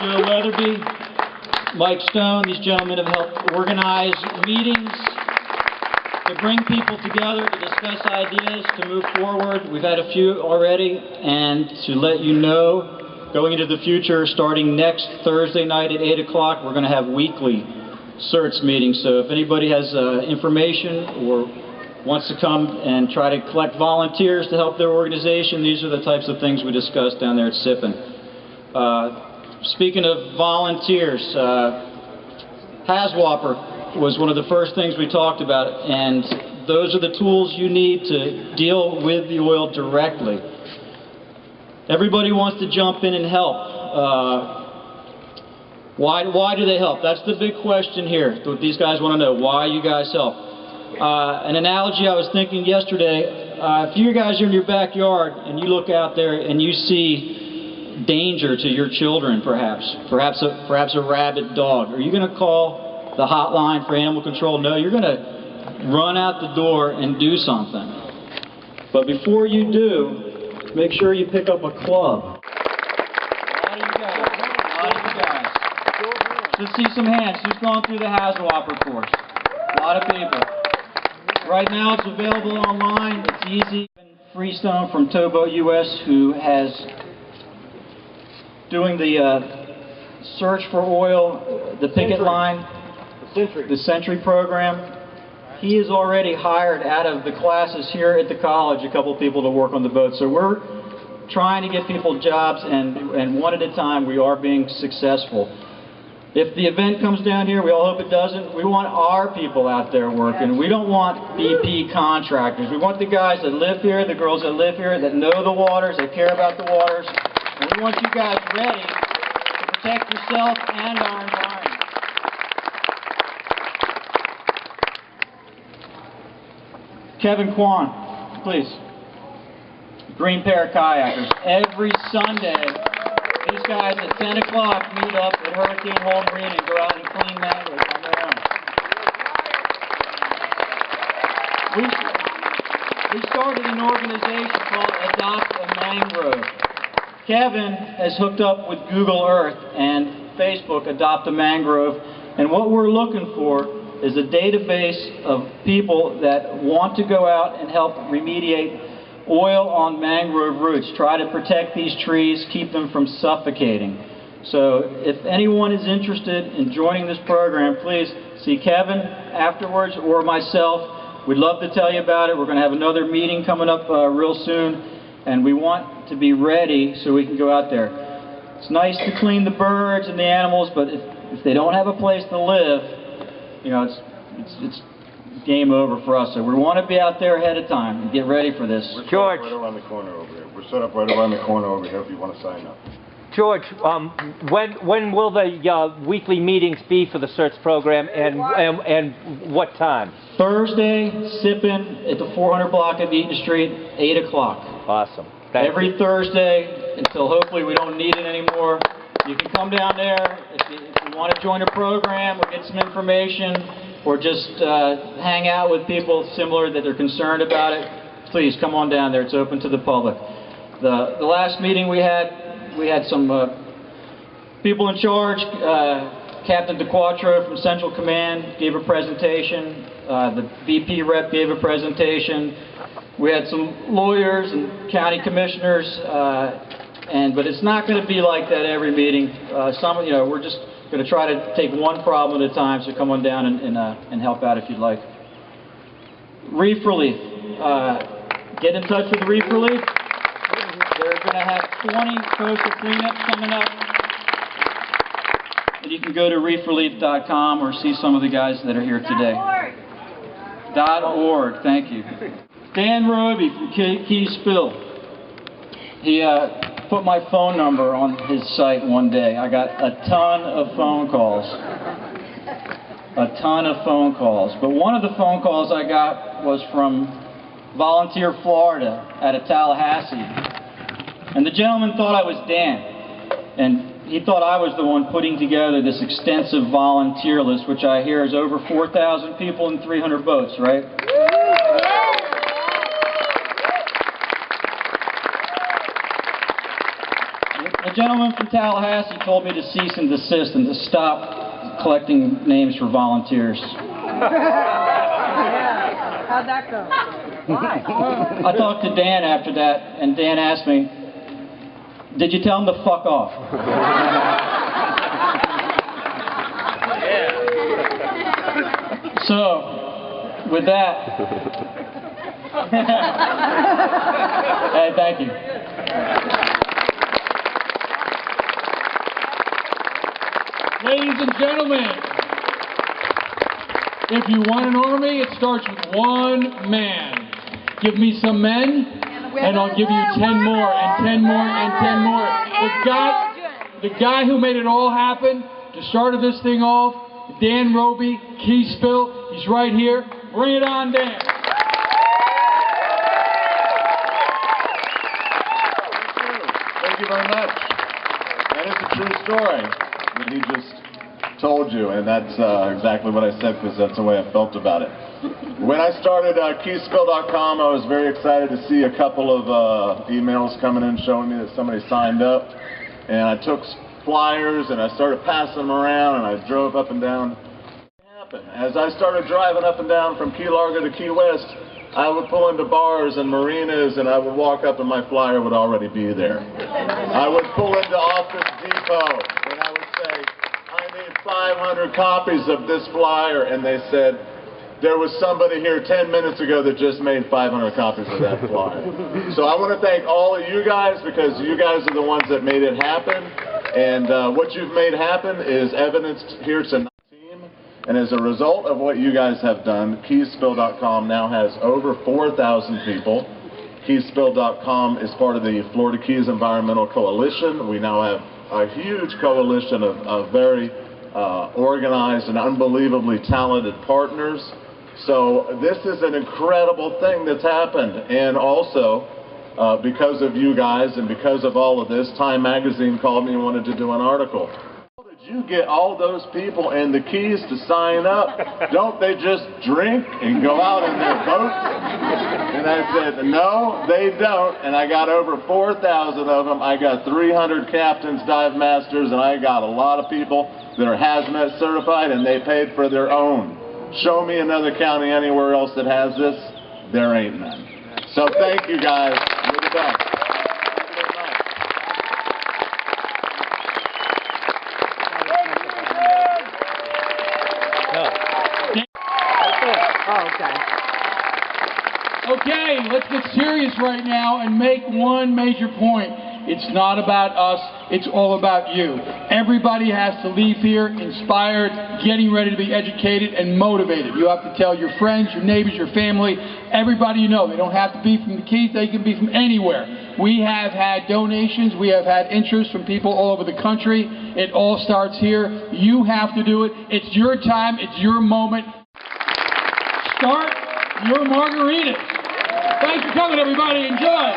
Joe Weatherby, Mike Stone. These gentlemen have helped organize meetings to bring people together to discuss ideas, to move forward. We've had a few already, and to let you know, going into the future, starting next Thursday night at 8 o'clock, we're going to have weekly CERTS meetings. So if anybody has information or wants to come and try to collect volunteers to help their organization, these are the types of things we discussed down there at SIPN. Speaking of volunteers, HAZWOPER was one of the first things we talked about, and those are the tools you need to deal with the oil directly. Everybody wants to jump in and help. Why do they help? That's the big question here. What these guys want to know. Why you guys help? An analogy I was thinking yesterday, if you guys are in your backyard and you look out there and you see danger to your children, perhaps a rabid dog, are you going to call the hotline for animal control? No, you're going to run out the door and do something. But before you do, make sure you pick up a club. A lot of you guys. Let's see some hands. Who's gone through the HAZWOPER course? A lot of people. Right now it's available online. It's easy. Freestone from Towboat US, who has doing the search for oil, the picket line, the Century program. He has already hired out of the classes here at the college a couple people to work on the boat. So we're trying to get people jobs, and one at a time we are being successful. If the event comes down here, we all hope it doesn't, we want our people out there working. We don't want BP contractors. We want the guys that live here, the girls that live here, that know the waters, that care about the waters. And we want you guys ready to protect yourself and our environment. Kevin Kwan, please. Green pair of kayakers. Every Sunday, these guys at 10 o'clock meet up at Hurricane Hole Marine and go out and clean mangroves on their own. We started an organization called Adopt a Mangrove. Kevin has hooked up with Google Earth and Facebook Adopt a Mangrove, and what we're looking for is a database of people that want to go out and help remediate oil on mangrove roots, try to protect these trees, keep them from suffocating. So if anyone is interested in joining this program, please see Kevin afterwards or myself. We'd love to tell you about it. We're going to have another meeting coming up real soon, and we want to be ready so we can go out there. It's nice to clean the birds and the animals, but if they don't have a place to live, you know, it's game over for us. So we want to be out there ahead of time and get ready for this. We're George, right around the corner over here. We're set up right around the corner over here if you want to sign up. George, when will the weekly meetings be for the CERTS program, and what time? Thursday, SIPN at the 400 block of Eaton Street, 8 o'clock. Awesome. Every Thursday until hopefully we don't need it anymore. You can come down there if you want to join a program or get some information, or just hang out with people similar that are concerned about it. Please come on down there. It's open to the public. The last meeting we had some people in charge. Captain DeQuattro from Central Command gave a presentation. The VP rep gave a presentation. We had some lawyers and county commissioners, but it's not going to be like that every meeting. We're just going to try to take one problem at a time, so come on down and help out if you'd like. Reef Relief. Get in touch with Reef Relief. They're going to have 20 coastal cleanups coming up. And you can go to reefrelief.com or see some of the guys that are here today. .org, thank you. Dan Roby from Key Spill. He put my phone number on his site one day. I got a ton of phone calls. A ton of phone calls. But one of the phone calls I got was from Volunteer Florida out of Tallahassee. And the gentleman thought I was Dan. And he thought I was the one putting together this extensive volunteer list, which I hear is over 4,000 people and 300 boats, right? A gentleman from Tallahassee told me to cease and desist and to stop collecting names for volunteers. Yeah. How'd that go? Why? I talked to Dan after that, and Dan asked me, "Did you tell him to fuck off?" So, with that, hey, thank you. Ladies and gentlemen, if you want an army, it starts with one man. Give me some men, and I'll give you 10 more, and 10 more, and 10 more. The guy who made it all happen, to start this thing off, Dan Roby, Keyspill, he's right here. Bring it on, Dan. Thank you very much. And it's a true story that he just told you, and that's exactly what I said, because that's the way I felt about it. When I started Keyspill.com, I was very excited to see a couple of emails coming in showing me that somebody signed up, and I took flyers and I started passing them around, and I drove up and down. As I started driving up and down from Key Largo to Key West, I would pull into bars and marinas, and I would walk up and my flyer would already be there. I would pull into Office Depot and I would say, "I need 500 copies of this flyer," and they said, "There was somebody here 10 minutes ago that just made 500 copies of that flyer." So I want to thank all of you guys, because you guys are the ones that made it happen, and what you've made happen is evidenced here tonight. And as a result of what you guys have done, Keyspill.com now has over 4,000 people. Keyspill.com is part of the Florida Keys Environmental Coalition. We now have a huge coalition of very organized and unbelievably talented partners. So this is an incredible thing that's happened. And also, because of you guys and because of all of this, Time Magazine called me and wanted to do an article. You get all those people in the Keys to sign up. Don't they just drink and go out in their boats? And I said, no, they don't. And I got over 4,000 of them. I got 300 captains, dive masters, and I got a lot of people that are hazmat certified, and they paid for their own. Show me another county anywhere else that has this. There ain't none. So thank you guys. You're the best. Okay, let's get serious right now and make one major point. It's not about us, it's all about you. Everybody has to leave here inspired, getting ready to be educated and motivated. You have to tell your friends, your neighbors, your family, everybody you know. They don't have to be from the Keys, they can be from anywhere. We have had donations, we have had interest from people all over the country. It all starts here. You have to do it. It's your time, it's your moment. Start your margaritas. Thanks for coming, everybody. Enjoy.